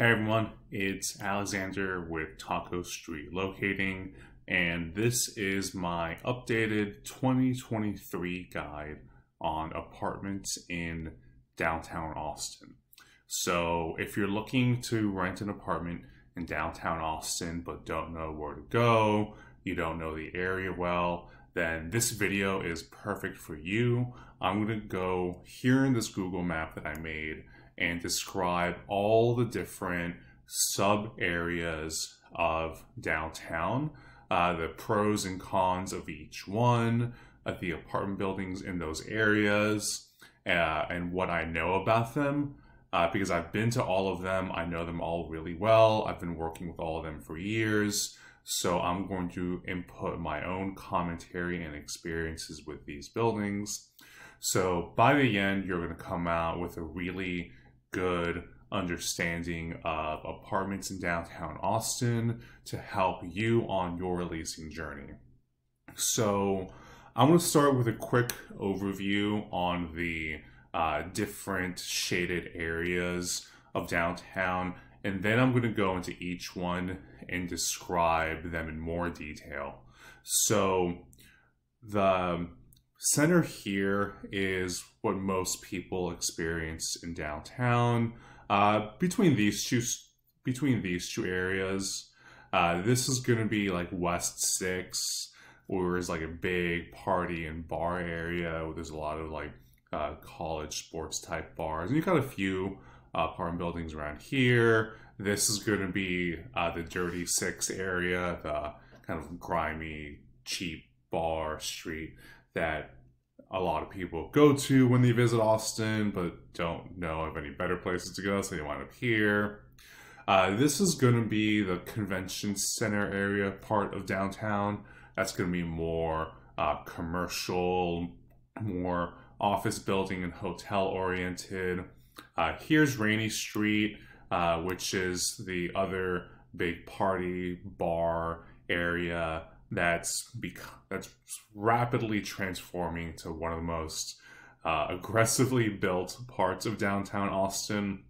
Hey everyone, it's Alexander with Taco Street Locating, and this is my updated 2023 guide on apartments in downtown Austin. So, if you're looking to rent an apartment in downtown Austin but don't know where to go, you don't know the area well, then this video is perfect for you. I'm going to go here in this Google map that I made and describe all the different sub areas of downtown, the pros and cons of each one, the apartment buildings in those areas, and what I know about them. Because I've been to all of them, I know them all really well. I've been working with all of them for years. So I'm going to input my own commentary and experiences with these buildings. So by the end, you're going to come out with a really good understanding of apartments in downtown Austin to help you on your leasing journey. So I'm going to start with a quick overview on the different shaded areas of downtown, and then I'm going to go into each one and describe them in more detail. So the center here is what most people experience in downtown. Between these two areas, this is going to be like West 6, where it's like a big party and bar area where there's a lot of like college sports type bars, and you got a few apartment buildings around here. This is going to be the Dirty 6 area, the kind of grimy, cheap bar street that a lot of people go to when they visit Austin, but don't know of any better places to go, so they wind up here. This is going to be the convention center area part of downtown. That's going to be more commercial, more office building and hotel oriented. Here's Rainey Street, which is the other big party bar area that's rapidly transforming to one of the most aggressively built parts of downtown Austin.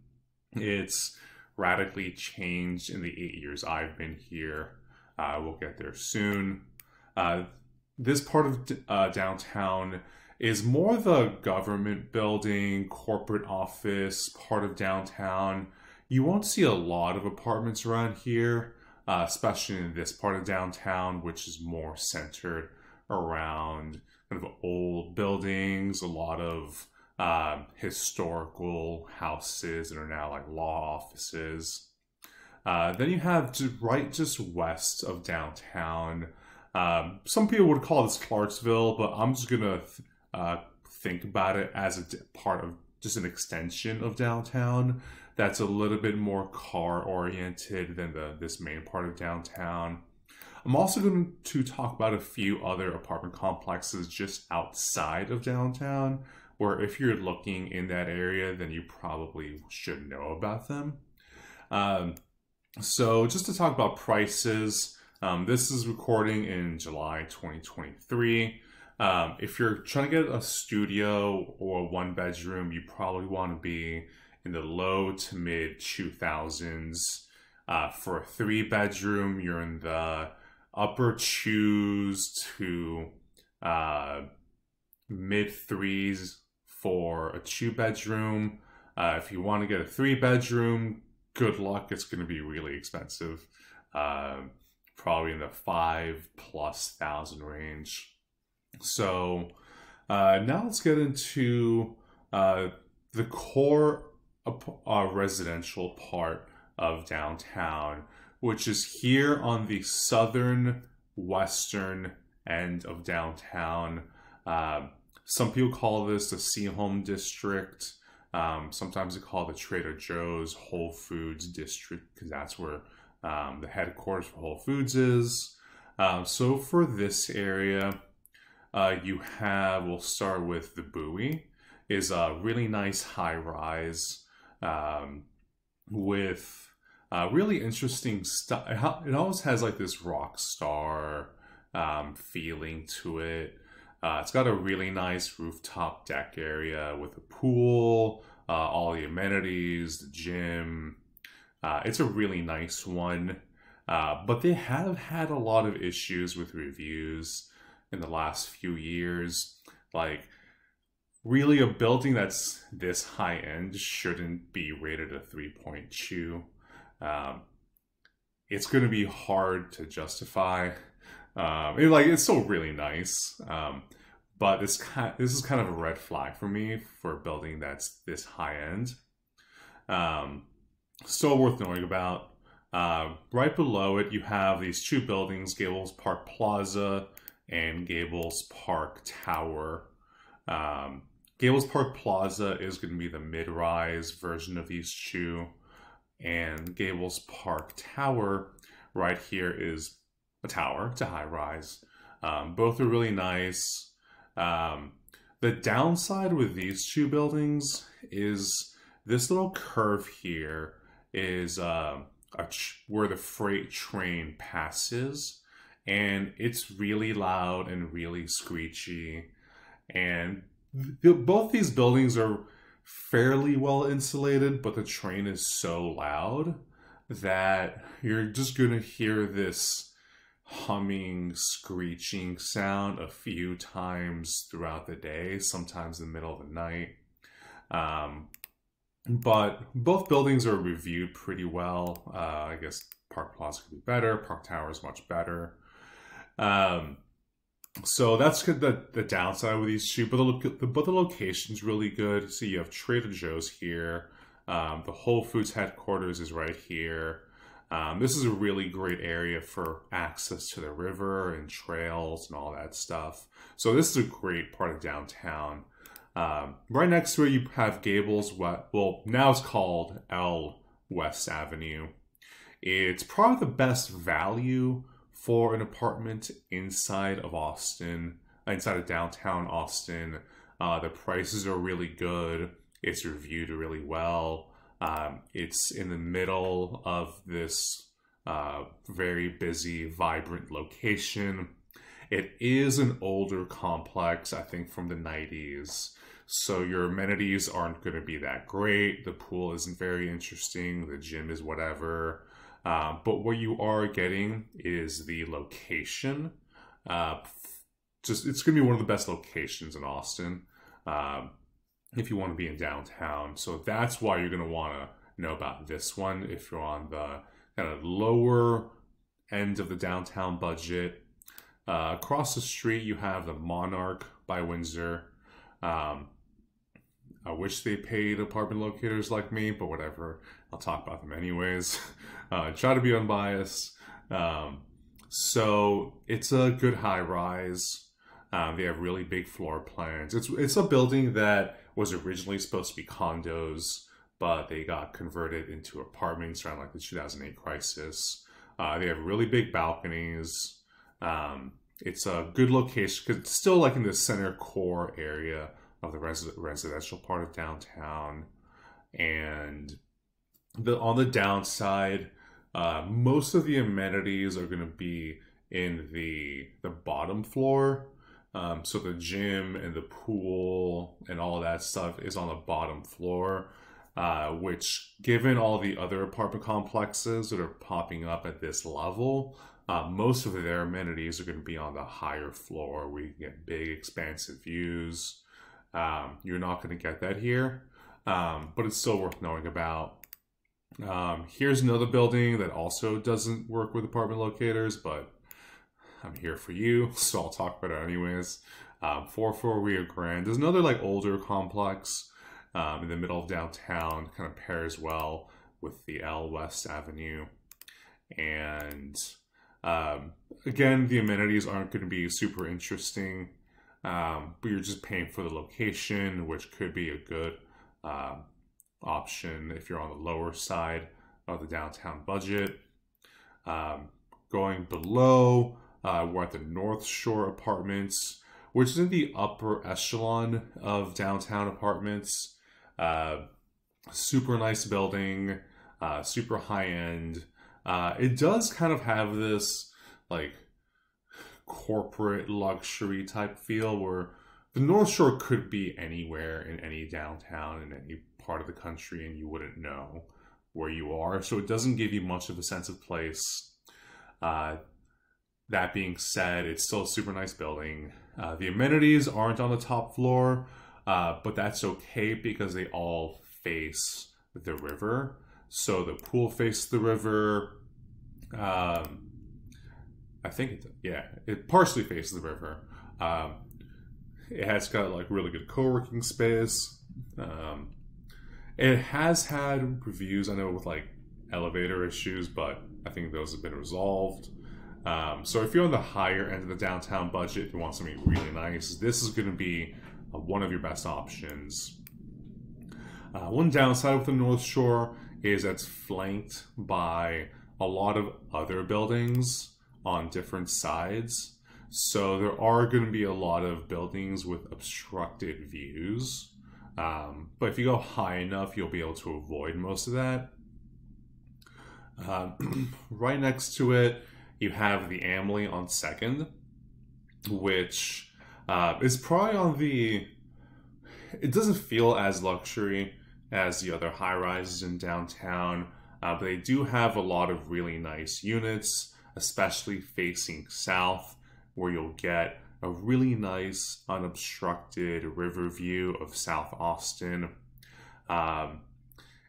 It's radically changed in the 8 years I've been here. We'll get there soon. This part of downtown is more the government building, corporate office part of downtown. You won't see a lot of apartments around here, especially in this part of downtown, which is more centered around kind of old buildings, a lot of historical houses that are now like law offices. Then you have just west of downtown. Some people would call this Clarksville, but I'm just gonna think about it as a part of just an extension of downtown that's a little bit more car oriented than this main part of downtown. I'm also going to talk about a few other apartment complexes just outside of downtown, where if you're looking in that area, then you probably should know about them. So just to talk about prices, this is recording in July 2023. If you're trying to get a studio or a one bedroom, you probably want to be in the low to mid 2000s. For a 3-bedroom, you're in the upper 2s to mid 3s for a 2-bedroom. If you want to get a 3-bedroom, good luck. It's going to be really expensive. Probably in the 5,000+ range. So now let's get into the core residential part of downtown, which is here on the southern western end of downtown. Some people call this the Seaholm District. Sometimes they call it the Trader Joe's Whole Foods District, because that's where the headquarters for Whole Foods is. So for this area, we'll start with the Bowie, is a really nice high rise with really interesting stuff. It always has like this rock star feeling to it. It's got a really nice rooftop deck area with a pool, all the amenities, the gym, It's a really nice one, but they have had a lot of issues with reviews in the last few years. Like, really, a building that's this high end shouldn't be rated a 3.2. Um, it's going to be hard to justify. It's still really nice, but this is kind of a red flag for me for a building that's this high end. Still worth knowing about. Right below it, you have these two buildings, Gables Park Plaza and Gables Park Tower. Gables Park Plaza is going to be the mid-rise version of these two, and Gables Park Tower right here is a tower. It's a high-rise. Both are really nice. The downside with these two buildings is this little curve here is where the freight train passes, and it's really loud and really screechy. And both these buildings are fairly well insulated, but the train is so loud that you're just gonna hear this humming, screeching sound a few times throughout the day, sometimes in the middle of the night. But both buildings are reviewed pretty well. I guess Park Plaza could be better. Park Tower is much better. So that's good. The downside with these two, but the location's really good. So you have Trader Joe's here. The Whole Foods headquarters is right here. This is a really great area for access to the river and trails and all that stuff. So this is a great part of downtown. Right next to it, you have Gables West. Well, now it's called L West Avenue. It's probably the best value for an apartment inside of Austin, inside of downtown Austin. The prices are really good. It's reviewed really well. It's in the middle of this very busy, vibrant location. It is an older complex, I think from the 90s. So your amenities aren't going to be that great. The pool isn't very interesting. The gym is whatever. But what you are getting is the location. It's going to be one of the best locations in Austin if you want to be in downtown. So that's why you're going to want to know about this one if you're on the kind of lower end of the downtown budget. Across the street, you have the Monarch by Windsor. I wish they paid apartment locators like me, but whatever. I'll talk about them anyways. Try to be unbiased. So it's a good high rise. They have really big floor plans. It's a building that was originally supposed to be condos, but they got converted into apartments around like the 2008 crisis. They have really big balconies. It's a good location because it's still like in the center core area of the residential part of downtown. And on the downside, most of the amenities are going to be in the bottom floor. So the gym and the pool and all that stuff is on the bottom floor, which, given all the other apartment complexes that are popping up at this level, most of their amenities are going to be on the higher floor where you can get big, expansive views. You're not going to get that here, but it's still worth knowing about. Here's another building that also doesn't work with apartment locators, but I'm here for you, so I'll talk about it anyways. 44 Rio Grande. There's another like older complex in the middle of downtown, kind of pairs well with the L West Avenue. And again, the amenities aren't going to be super interesting, but you're just paying for the location, which could be a good option if you're on the lower side of the downtown budget. Going below, we're at the North Shore Apartments, which is in the upper echelon of downtown apartments. Super nice building, super high end. It does kind of have this like corporate luxury type feel where the North Shore could be anywhere in any downtown in any part of the country and you wouldn't know. where you are, so it doesn't give you much of a sense of place. That being said, it's still a super nice building. The amenities aren't on the top floor, but that's okay because they all face the river. So the pool faces the river. I think it partially faces the river. It has got like really good co-working space. It has had reviews, I know, with like elevator issues, but I think those have been resolved. So if you're on the higher end of the downtown budget, if you want something really nice, this is going to be one of your best options. One downside with the North Shore is it's flanked by a lot of other buildings on different sides. So there are going to be a lot of buildings with obstructed views. But if you go high enough, you'll be able to avoid most of that. Right next to it, you have the Amalie on 2nd, which is probably on the... It doesn't feel as luxury as the other high-rises in downtown, but they do have a lot of really nice units, especially facing south, where you'll get a really nice unobstructed river view of South Austin.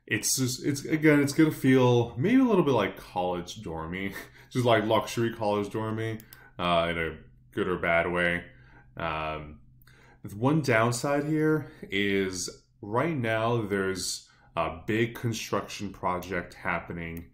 It's gonna feel maybe a little bit like college dormy, just like luxury college dormy, in a good or bad way. One downside here is right now there's a big construction project happening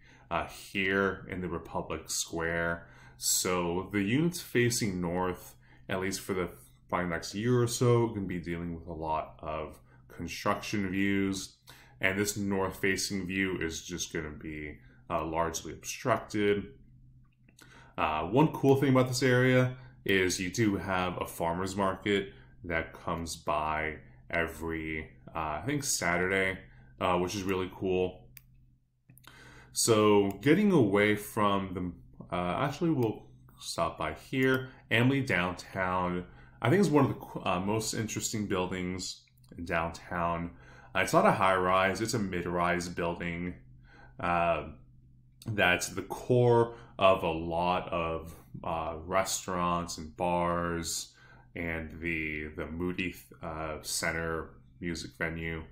here in the Republic Square. So the units facing north, at least for the probably next year or so, going to be dealing with a lot of construction views. And this north-facing view is just going to be largely obstructed. One cool thing about this area is you do have a farmer's market that comes by every, I think, Saturday, which is really cool. So getting away from the, actually we'll stop by here. Amalie Downtown, I think is one of the most interesting buildings in downtown. It's not a high-rise, it's a mid-rise building that's the core of a lot of restaurants and bars and the Moody Center music venue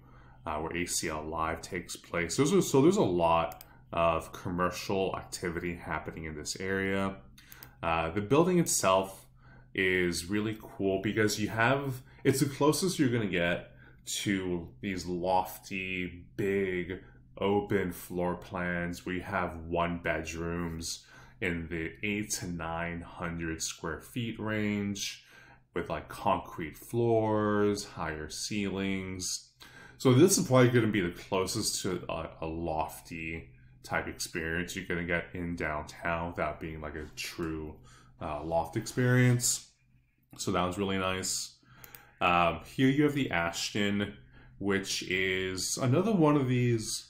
where ACL Live takes place. So there's a lot of commercial activity happening in this area. The building itself is really cool because it's the closest you're going to get to these lofty, big, open floor plans where you have 1 bedrooms in the 800 to 900 square feet range with like concrete floors, higher ceilings. So this is probably going to be the closest to a lofty type experience you're going to get in downtown without being like a true loft experience. So that was really nice. Here you have the Ashton, which is another one of these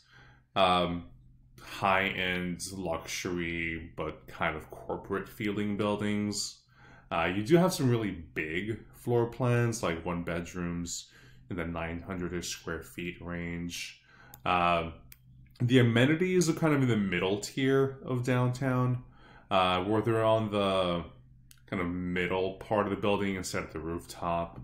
high-end luxury but kind of corporate feeling buildings. You do have some really big floor plans, like 1 bedrooms in the 900-ish square feet range. The amenities are kind of in the middle tier of downtown, where they're on the kind of middle part of the building instead of the rooftop.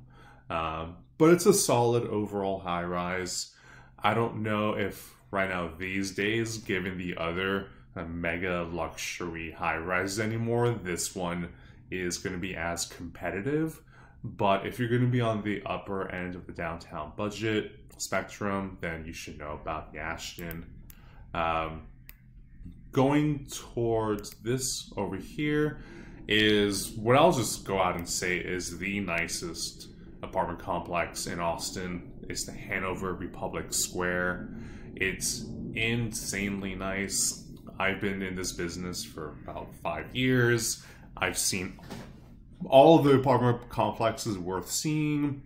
But it's a solid overall high-rise. I don't know if right now these days, given the other mega luxury high-rises anymore, this one is going to be as competitive. But if you're going to be on the upper end of the downtown budget spectrum, then you should know about the Ashton. Going towards this over here is what I'll just go out and say is the nicest apartment complex in Austin. It's the Hanover Republic Square. It's insanely nice. I've been in this business for about 5 years. I've seen all of the apartment complexes worth seeing,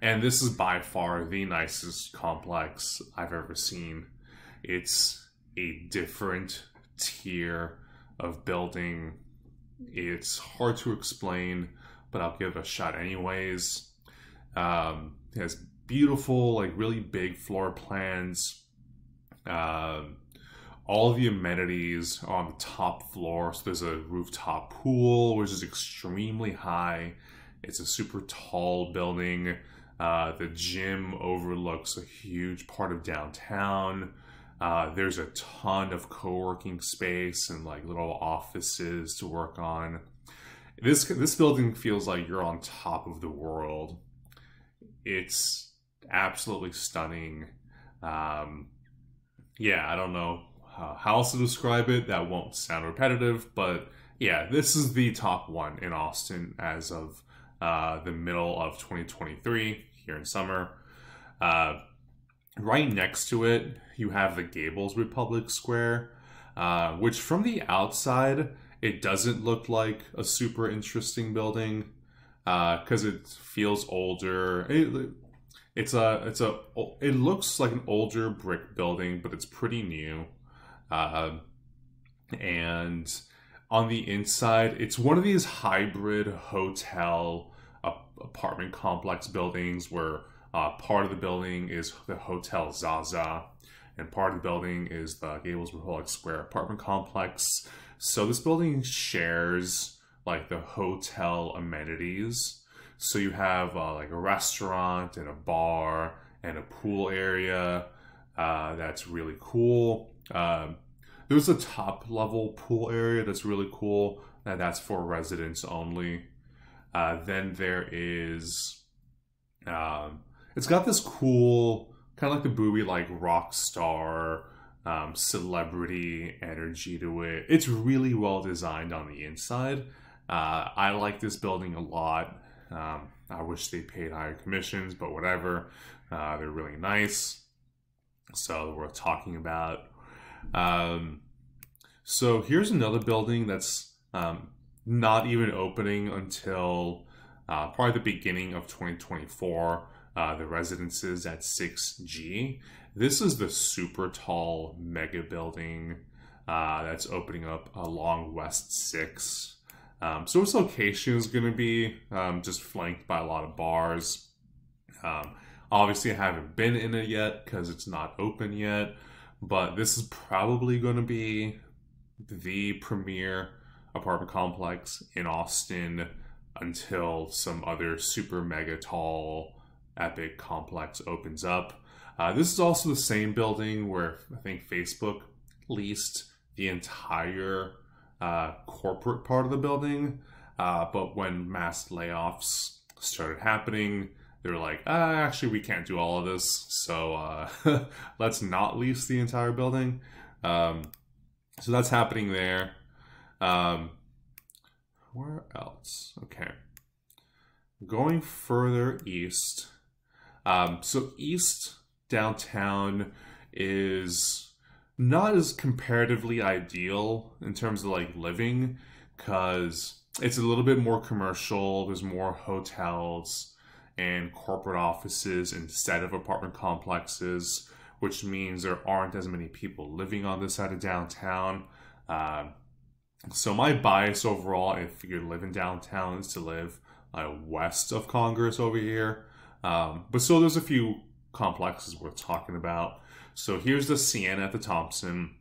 and this is by far the nicest complex I've ever seen. It's a different tier of building. It's hard to explain, but I'll give it a shot anyways. It has beautiful, like really big floor plans. all of the amenities are on the top floor. So there's a rooftop pool, which is extremely high. It's a super tall building. The gym overlooks a huge part of downtown. There's a ton of co-working space and like little offices to work on. This building feels like you're on top of the world. It's absolutely stunning. Yeah, I don't know how else to describe it. That won't sound repetitive, but yeah, this is the top one in Austin as of the middle of 2023 here in summer. Right next to it, you have the Gables Republic Square, which from the outside, it doesn't look like a super interesting building because it feels older. It looks like an older brick building, but it's pretty new. And on the inside, it's one of these hybrid hotel apartment complex buildings where part of the building is the Hotel Zaza and part of the building is the Gables Republic Square apartment complex. So this building shares like the hotel amenities. So you have like a restaurant and a bar and a pool area. That's really cool. There's a top level pool area that's really cool. That's for residents only. Then there is, it's got this cool, kind of like the Bowie, like rock star, celebrity energy to it. It's really well designed on the inside. I like this building a lot. I wish they paid higher commissions, but whatever. They're really nice. So worth talking about. So here's another building that's not even opening until probably the beginning of 2024. The Residences at 6G. This is the super tall mega building that's opening up along West 6. So its location is going to be just flanked by a lot of bars. Obviously, I haven't been in it yet because it's not open yet, but this is probably going to be the premier apartment complex in Austin until some other super mega tall epic complex opens up. This is also the same building where I think Facebook leased the entire corporate part of the building, but when mass layoffs started happening, they were like, actually we can't do all of this, so let's not lease the entire building. So that's happening there. Where else? Okay, going further east. So east downtown is not as comparatively ideal in terms of like living, because it's a little bit more commercial. There's more hotels and corporate offices instead of apartment complexes, which means there aren't as many people living on this side of downtown. So my bias overall, if you live in downtown, is to live west of Congress over here. But so there's a few complexes worth talking about. So here's the Sienna at the Thompson.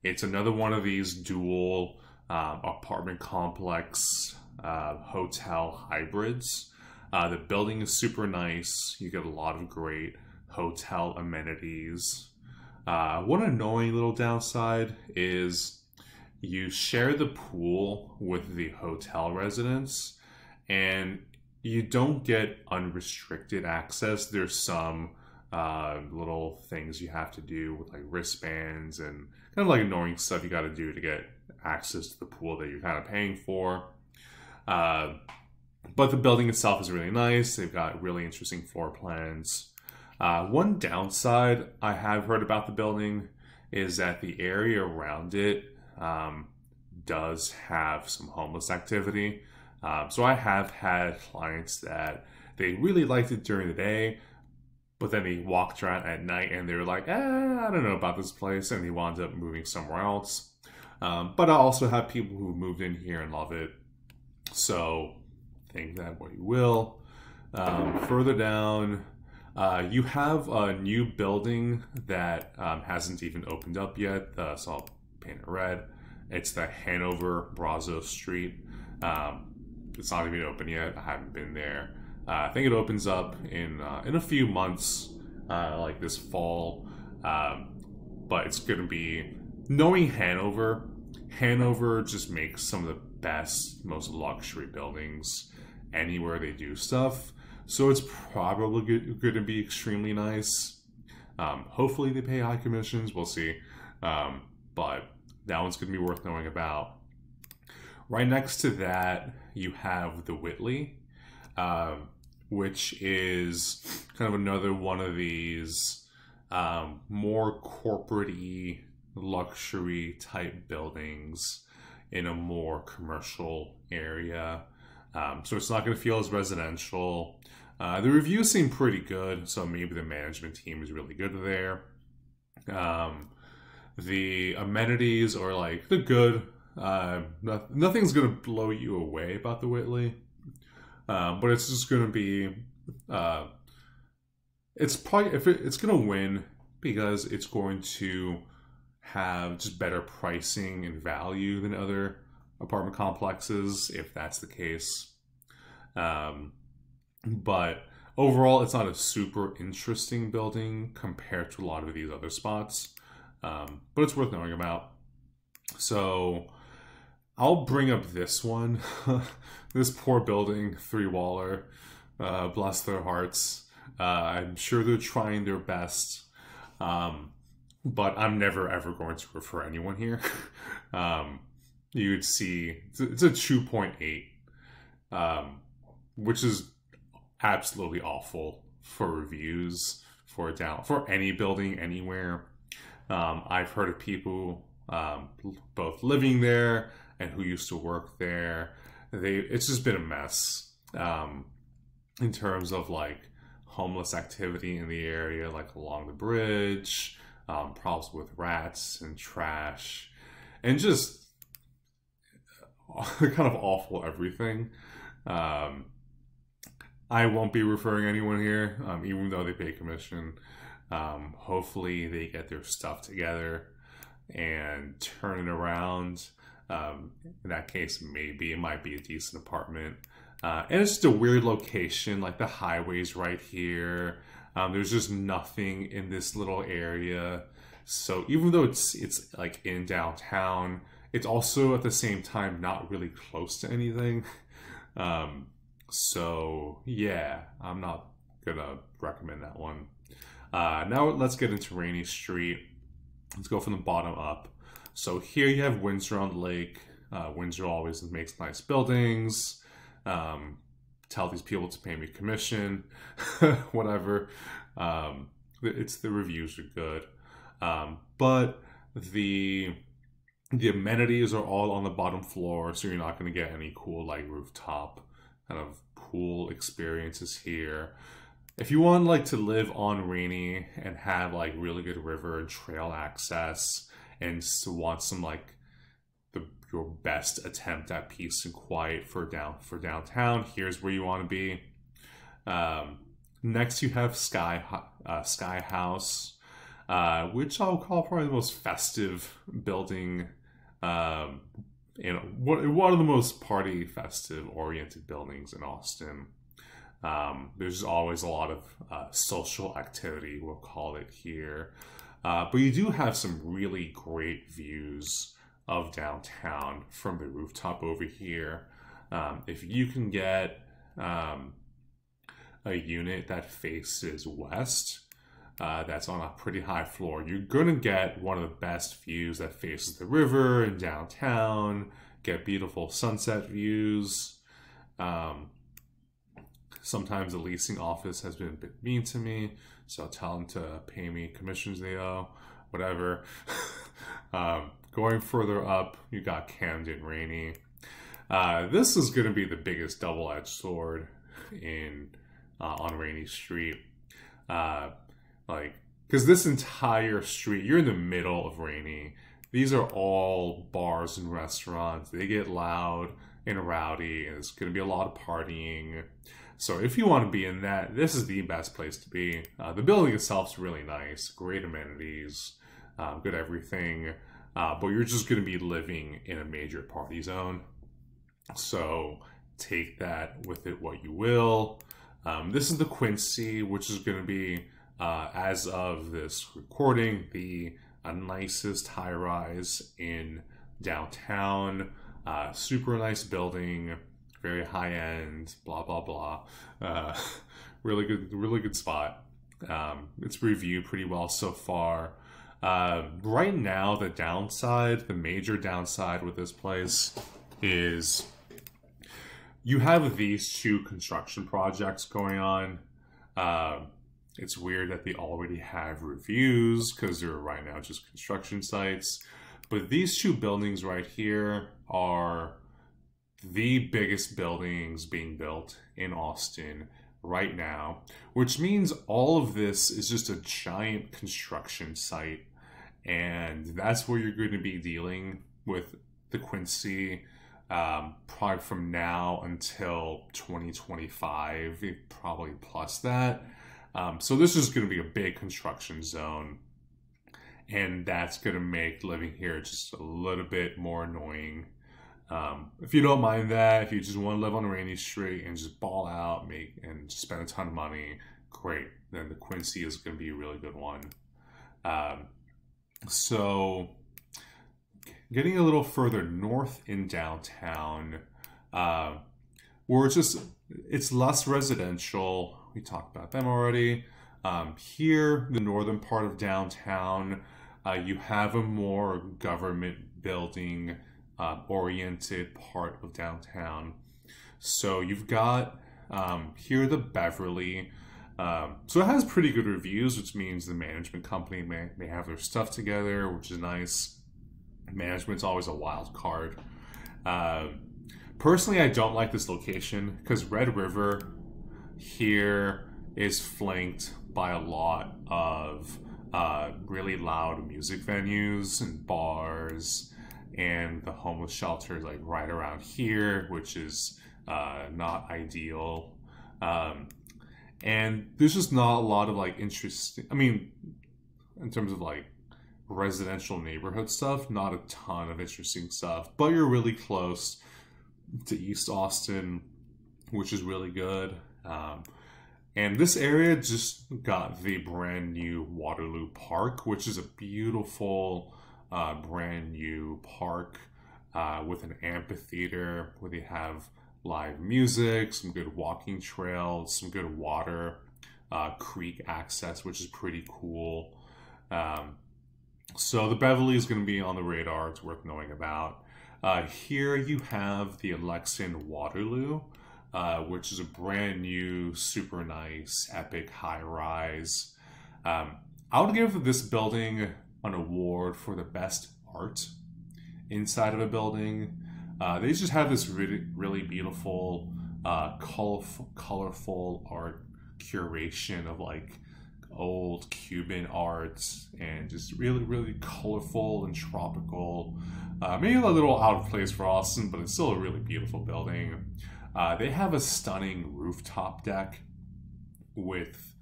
It's another one of these dual apartment complex hotel hybrids. The building is super nice. You get a lot of great hotel amenities. One annoying little downside is you share the pool with the hotel residents and you don't get unrestricted access. There's some little things you have to do with like wristbands and kind of like annoying stuff you got to do to get access to the pool that you're kind of paying for. But the building itself is really nice. They've got really interesting floor plans. One downside I have heard about the building is that the area around it does have some homeless activity. So I have had clients that they really liked it during the day, but then they walked around at night and they were like, I don't know about this place, and they wound up moving somewhere else. But I also have people who moved in here and love it. So think that what you will. Further down, You have a new building that hasn't even opened up yet, so I'll paint it red. It's the Hanover Brazos Street. It's not even open yet. I haven't been there. I think it opens up in a few months, like this fall. But it's going to be, knowing Hanover, Hanover just makes some of the best, most luxury buildings anywhere they do stuff. So it's probably going to be extremely nice. Hopefully they pay high commissions. We'll see. But that one's going to be worth knowing about. Right next to that, you have the Whitley, which is kind of another one of these more corporate-y, luxury type buildings in a more commercial area. So it's not going to feel as residential. The reviews seem pretty good, so maybe the management team is really good there. The amenities are like, they're good. Nothing's going to blow you away about the Whitley. But it's just going to be, it's probably, it's going to win because it's going to have just better pricing and value than other apartment complexes, if that's the case. But overall, it's not a super interesting building compared to a lot of these other spots. But it's worth knowing about. So I'll bring up this one. This poor building, Three Waller. Bless their hearts. I'm sure they're trying their best. But I'm never ever going to refer anyone here. You would see it's a 2.8, which is absolutely awful for reviews for any building anywhere. I've heard of people both living there and who used to work there. It's just been a mess in terms of like homeless activity in the area, like along the bridge, problems with rats and trash, and just kind of awful everything. I won't be referring anyone here, even though they pay commission. Hopefully they get their stuff together and turn it around. In that case, maybe it might be a decent apartment. And it's just a weird location, like the highway's right here. There's just nothing in this little area. So even though it's like in downtown, it's also at the same time not really close to anything. So yeah, I'm not gonna recommend that one. Now let's get into Rainey Street. Let's go from the bottom up. So here you have Windsor on the Lake. Windsor always makes nice buildings. Tell these people to pay me commission, whatever. The reviews are good, but the amenities are all on the bottom floor, so you're not going to get any cool like rooftop kind of pool experiences here. If you want like to live on Rainey and have like really good river and trail access, and want some like your best attempt at peace and quiet for downtown, here's where you want to be. Next you have Sky House, which I'll call probably the most festive building, one of the most party festive oriented buildings in Austin. There's always a lot of social activity, we'll call it here. But you do have some really great views of downtown from the rooftop over here. If you can get a unit that faces west, that's on a pretty high floor, you're gonna get one of the best views that faces the river and downtown, get beautiful sunset views. Sometimes the leasing office has been a bit mean to me, so I'll tell them to pay me commissions they owe, whatever. Going further up, you got Camden Rainey. This is going to be the biggest double-edged sword on Rainey Street. Because this entire street, you're in the middle of Rainey. These are all bars and restaurants. They get loud and rowdy, and it's going to be a lot of partying. So if you want to be in that, this is the best place to be. The building itself is really nice, great amenities, good everything, but you're just going to be living in a major party zone. So take that with it what you will. This is the Quincy, which is going to be, as of this recording, the nicest high-rise in downtown. Super nice building, very high-end, blah, blah, blah. Really good spot. It's reviewed pretty well so far. Right now, the major downside with this place is you have these two construction projects going on. It's weird that they already have reviews because they're right now just construction sites. But these two buildings right here are the biggest buildings being built in Austin right now, which means all of this is just a giant construction site. And that's where you're going to be dealing with the Quincy, probably from now until 2025, probably plus that. So this is going to be a big construction zone, and that's going to make living here just a little bit more annoying. If you don't mind that, if you just want to live on Rainy Street and just ball out, and spend a ton of money, great. Then the Quincy is going to be a really good one. So getting a little further north in downtown, where it's less residential. We talked about them already. Here, the northern part of downtown, you have a more government building oriented part of downtown. So you've got here the Beverly. So it has pretty good reviews, which means the management company may have their stuff together, which is nice. Management's always a wild card. Personally, I don't like this location because Red River here is flanked by a lot of really loud music venues and bars, and the homeless shelter is like right around here, which is not ideal. And there's just not a lot of like interesting, I mean, in terms of like residential neighborhood stuff, not a ton of interesting stuff, but you're really close to East Austin, which is really good. And this area just got the brand new Waterloo Park, which is a beautiful brand new park with an amphitheater where they have live music, some good walking trails, some good water, creek access, which is pretty cool. So the Beverly is going to be on the radar. It's worth knowing about. Here you have the Alexan Waterloo, which is a brand new, super nice, epic high-rise. I would give this building an award for the best art inside of a building. They just have this really beautiful, colorful art curation of like old Cuban art, and just really colorful and tropical. Maybe a little out of place for Austin, but it's still a really beautiful building. They have a stunning rooftop deck with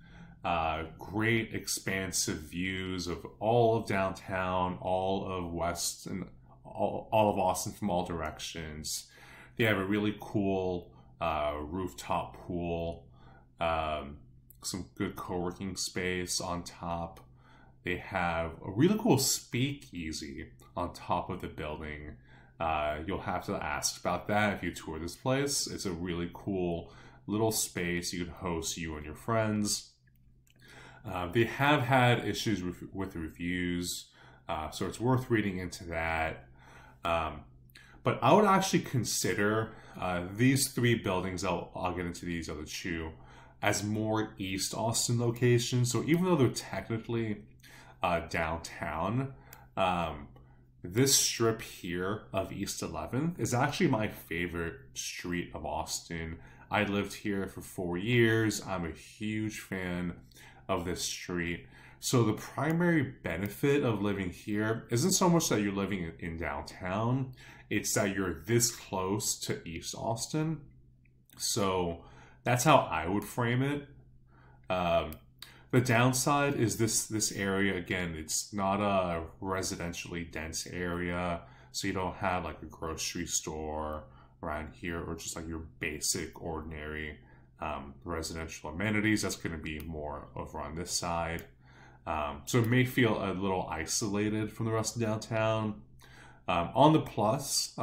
great expansive views of all of downtown, all of West, and all of Austin from all directions. They have a really cool rooftop pool, some good co-working space on top. They have a really cool speakeasy on top of the building. You'll have to ask about that if you tour this place. It's a really cool little space you could host you and your friends. They have had issues with reviews, so it's worth reading into that. But I would actually consider these three buildings, I'll get into these other two, as more East Austin locations. So even though they're technically downtown, this strip here of East 11th is actually my favorite street of Austin. I lived here for 4 years. I'm a huge fan of this street. So the primary benefit of living here isn't so much that you're living in downtown, it's that you're this close to East Austin. So That's how I would frame it. Um, the downside is this area, again, it's not a residentially dense area, so you don't have like a grocery store around here or just like your basic ordinary residential amenities. That's going to be more over on this side. So it may feel a little isolated from the rest of downtown. On the plus,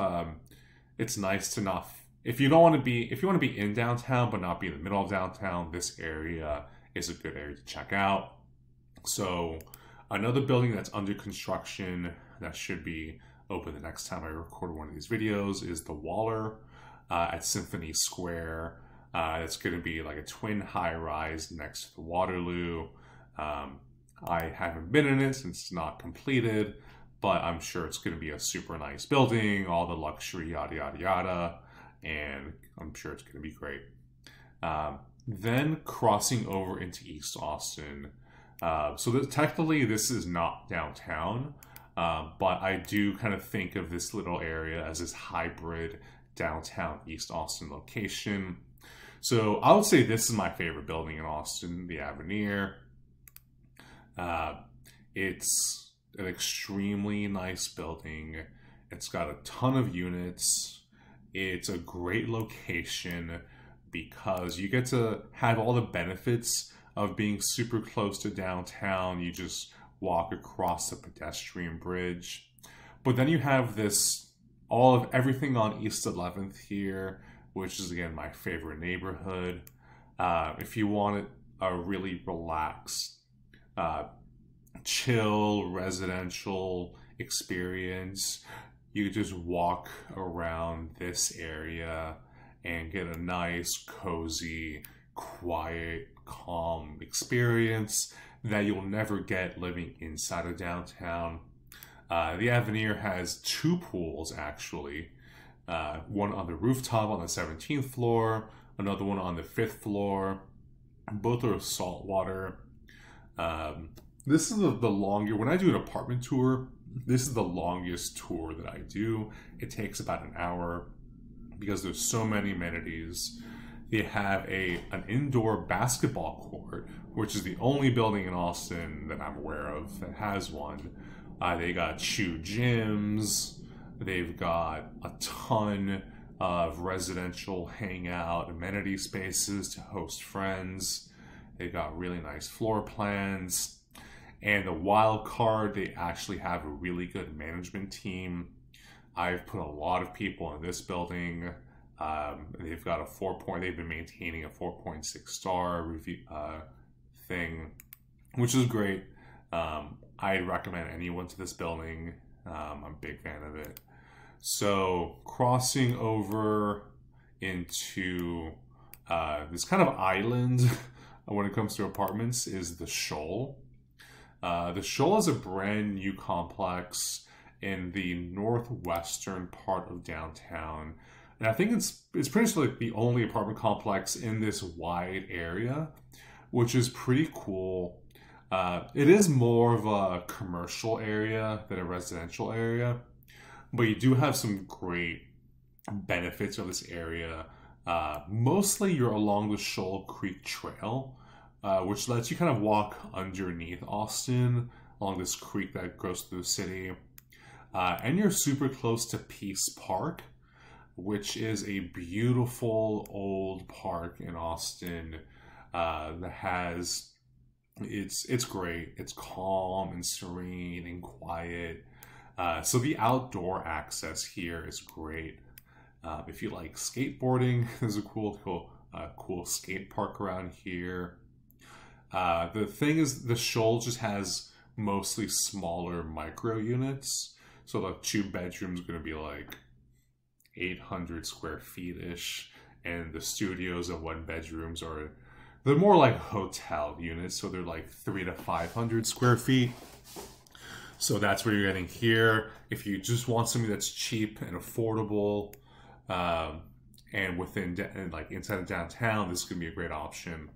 it's nice to not, if you want to be in downtown but not be in the middle of downtown, this area is a good area to check out. So another building that's under construction that should be open the next time I record one of these videos is the Waller at Symphony Square. It's going to be like a twin high-rise next to the Waterloo. I haven't been in it since it's not completed, but I'm sure it's going to be a super nice building, all the luxury, yada, yada, yada, and I'm sure it's going to be great. Then crossing over into East Austin. Technically this is not downtown, but I do kind of think of this little area as this hybrid downtown East Austin location. So I would say this is my favorite building in Austin, the Avenir. It's an extremely nice building. It's got a ton of units. It's a great location because you get to have all the benefits of being super close to downtown. You just walk across the pedestrian bridge. But then you have everything on East 11th here, which is again my favorite neighborhood. If you want a really relaxed, chill residential experience, you just walk around this area and get a nice, cozy, quiet, calm experience that you'll never get living inside of downtown. The Avenir has 2 pools, actually. One on the rooftop on the 17th floor, another one on the 5th floor. Both are saltwater. This is the longer, when I do an apartment tour, this is the longest tour that I do. It takes about an hour because there's so many amenities. They have an indoor basketball court, which is the only building in Austin that I'm aware of that has one. They got 2 gyms. They've got a ton of residential hangout amenity spaces to host friends. They've got really nice floor plans. And the wild card, they actually have a really good management team. I've put a lot of people in this building. They've got they've been maintaining a 4.6 star review thing, which is great. I recommend anyone to this building. I'm a big fan of it. So crossing over into this kind of island when it comes to apartments is the Shoal. The Shoal is a brand new complex in the northwestern part of downtown. And I think it's pretty much like the only apartment complex in this wide area, which is pretty cool. It is more of a commercial area than a residential area, but you do have some great benefits of this area. Mostly you're along the Shoal Creek Trail, which lets you kind of walk underneath Austin along this creek that goes through the city. And you're super close to Peace Park, which is a beautiful old park in Austin that has, it's great. It's calm and serene and quiet. So the outdoor access here is great. If you like skateboarding, there's a cool skate park around here. The thing is, the Shoal just has mostly smaller micro units. So the 2 bedrooms are going to be like 800 square feet-ish. And the studios and 1 bedrooms they're more like hotel units. So they're like 300 to 500 square feet. So that's what you're getting here. If you just want something that's cheap and affordable, and inside of downtown, this could be a great option.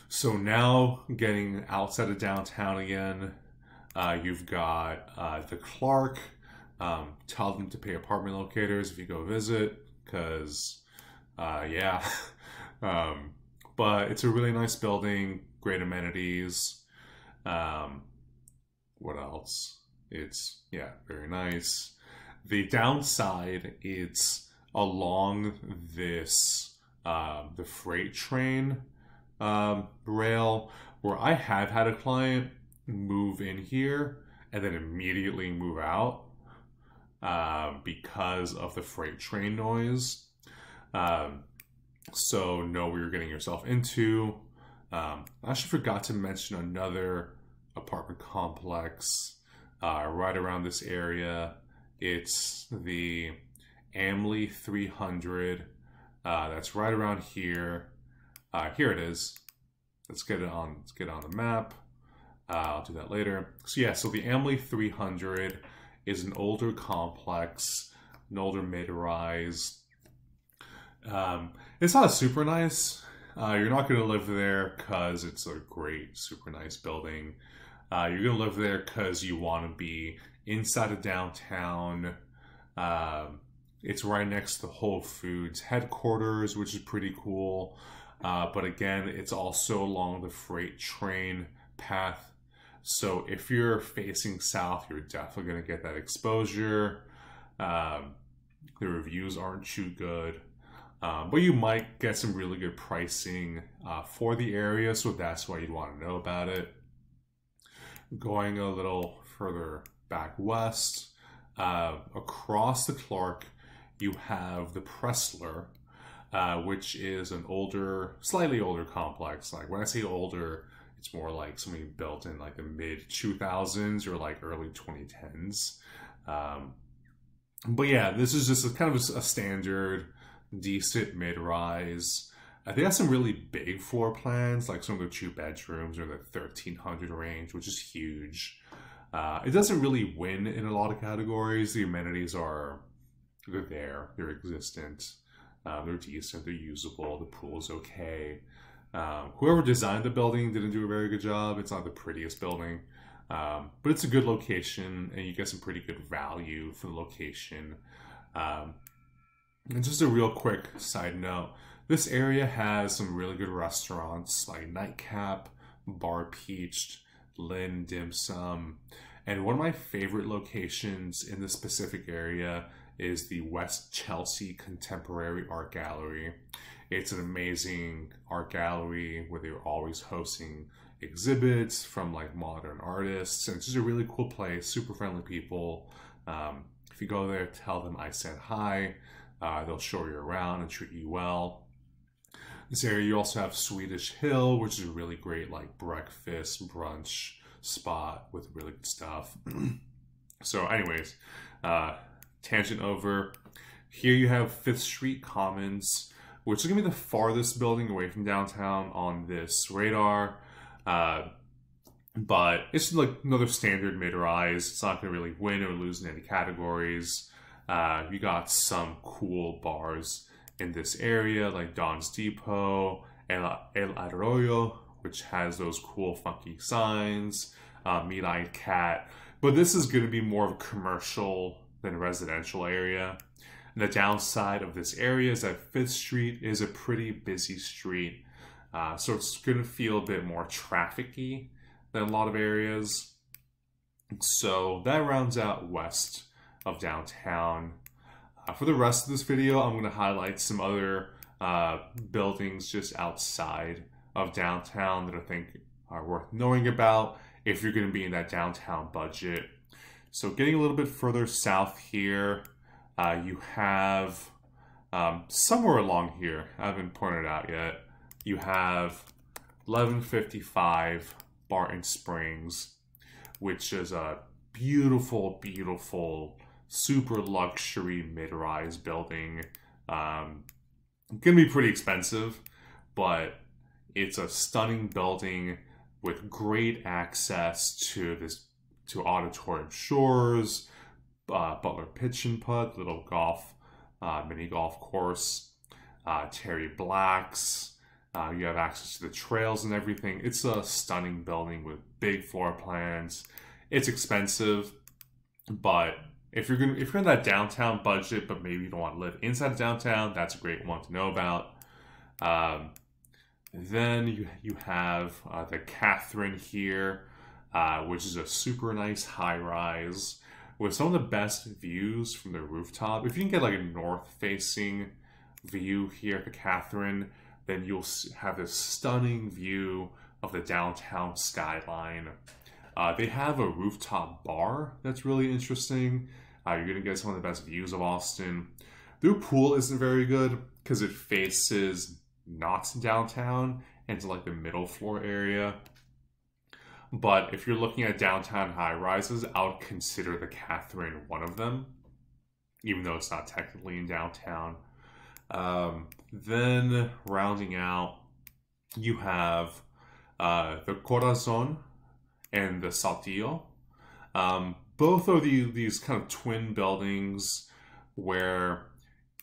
So now getting outside of downtown again, you've got the Clark. Tell them to pay apartment locators if you go visit, because yeah, But it's a really nice building, great amenities. Um, what else? It's, yeah, very nice. The downside, it's along this, the freight train rail, where I have had a client move in here and then immediately move out because of the freight train noise. So know what you're getting yourself into. I actually forgot to mention another apartment complex right around this area. It's the Amley 300. That's right around here. Here it is. Let's get it on. Let's get it on the map. I'll do that later. So yeah, so the Amley 300 is an older complex, an older mid-rise. It's not super nice. You're not going to live there because it's a great, super nice building. You're going to live there because you want to be inside of downtown. It's right next to the Whole Foods headquarters, which is pretty cool. But again, it's also along the freight train path. So if you're facing south, you're definitely going to get that exposure. The reviews aren't too good. But you might get some really good pricing for the area, so that's why you'd want to know about it. Going a little further back west, across the Clark, you have the Pressler, which is an older, slightly older complex. Like when I say older, it's more like something built in like the mid 2000s or like early 2010s. But yeah, this is just kind of a standard, decent mid-rise. They have some really big floor plans, like some of the 2 bedrooms or the 1300 range, which is huge. It doesn't really win in a lot of categories. The amenities they're there, they're existent, they're decent, they're usable, the pool's okay. Whoever designed the building didn't do a very good job. It's not the prettiest building, but it's a good location and you get some pretty good value for the location. And just a real quick side note, this area has some really good restaurants like Nightcap, Bar Peached, Lynn Dim Sum, and one of my favorite locations in this specific area is the West Chelsea Contemporary Art Gallery. It's an amazing art gallery where they're always hosting exhibits from like modern artists, and it's just a really cool place, super friendly people. If you go there, tell them I said hi. They'll show you around and treat you well. This area, you also have Swedish Hill, which is a really great like breakfast, brunch spot with really good stuff. So anyways, tangent over. Here you have 5th Street Commons, which is going to be the farthest building away from downtown on this radar. But it's like another standard mid-rise. It's not going to really win or lose in any categories. You got some cool bars in this area, like Don's Depot, El Arroyo, which has those cool funky signs, Meat-Eyed Cat. But this is going to be more of a commercial than residential area. And the downside of this area is that 5th Street is a pretty busy street. So it's going to feel a bit more traffic-y than a lot of areas. So that rounds out west of downtown. For the rest of this video, I'm going to highlight some other buildings just outside of downtown that I think are worth knowing about if you're going to be in that downtown budget. So getting a little bit further south here, you have somewhere along here, I haven't pointed out yet, you have 1155 Barton Springs, which is a beautiful, beautiful, super luxury mid-rise building. Gonna be pretty expensive, but it's a stunning building with great access to Auditorium Shores, Butler Pitch and Putt, little golf, mini golf course, Terry Black's. You have access to the trails and everything. It's a stunning building with big floor plans. It's expensive, but if you're in that downtown budget, but maybe you don't want to live inside of downtown, that's a great one to know about. Then you have the Catherine here, which is a super nice high rise with some of the best views from the rooftop. If you can get like a north facing view here at the Catherine, then you'll have this stunning view of the downtown skyline. They have a rooftop bar that's really interesting. You're going to get some of the best views of Austin. Their pool isn't very good because it faces not downtown and to like the middle floor area. But if you're looking at downtown high rises, I would consider the Catherine one of them, even though it's not technically in downtown. Then rounding out, you have the Corazon and the Saltillo. Both are these kind of twin buildings where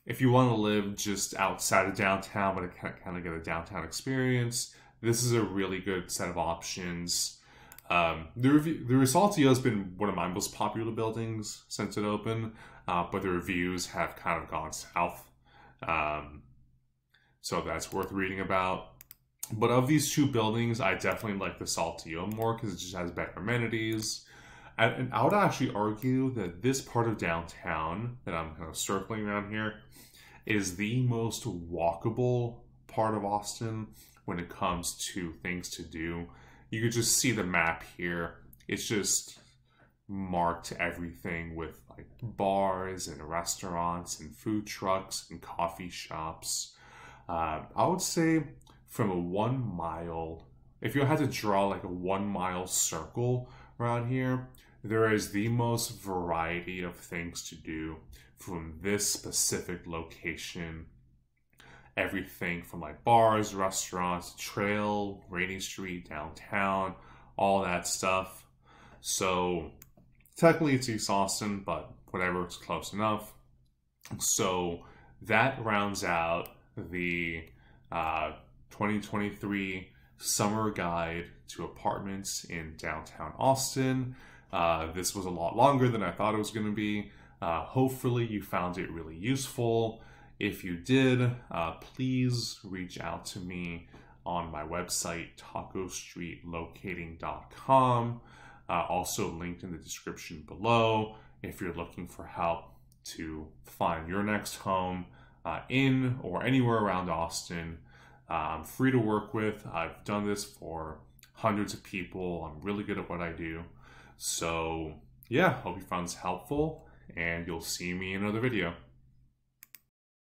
if you want to live just outside of downtown but kind of get a downtown experience, this is a really good set of options. The Saltillo has been one of my most popular buildings since it opened, but the reviews have kind of gone south. So that's worth reading about. But of these two buildings, I definitely like the Saltillo more because it just has better amenities. And I would actually argue that this part of downtown that I'm kind of circling around here is the most walkable part of Austin when it comes to things to do. You could just see the map here. It's just marked everything with like bars and restaurants and food trucks and coffee shops. I would say from a 1 mile, if you had to draw like a 1 mile circle around here, there is the most variety of things to do from this specific location. Everything from like bars, restaurants, trail, Rainy Street, downtown, all that stuff. So technically it's East Austin, but whatever, it's close enough. So that rounds out the 2023 summer guide to apartments in downtown Austin. This was a lot longer than I thought it was going to be. Hopefully you found it really useful. If you did, please reach out to me on my website, tacostreetlocating.com. Also linked in the description below if you're looking for help to find your next home in or anywhere around Austin. I'm free to work with. I've done this for hundreds of people. I'm really good at what I do. So yeah, hope you found this helpful, and you'll see me in another video.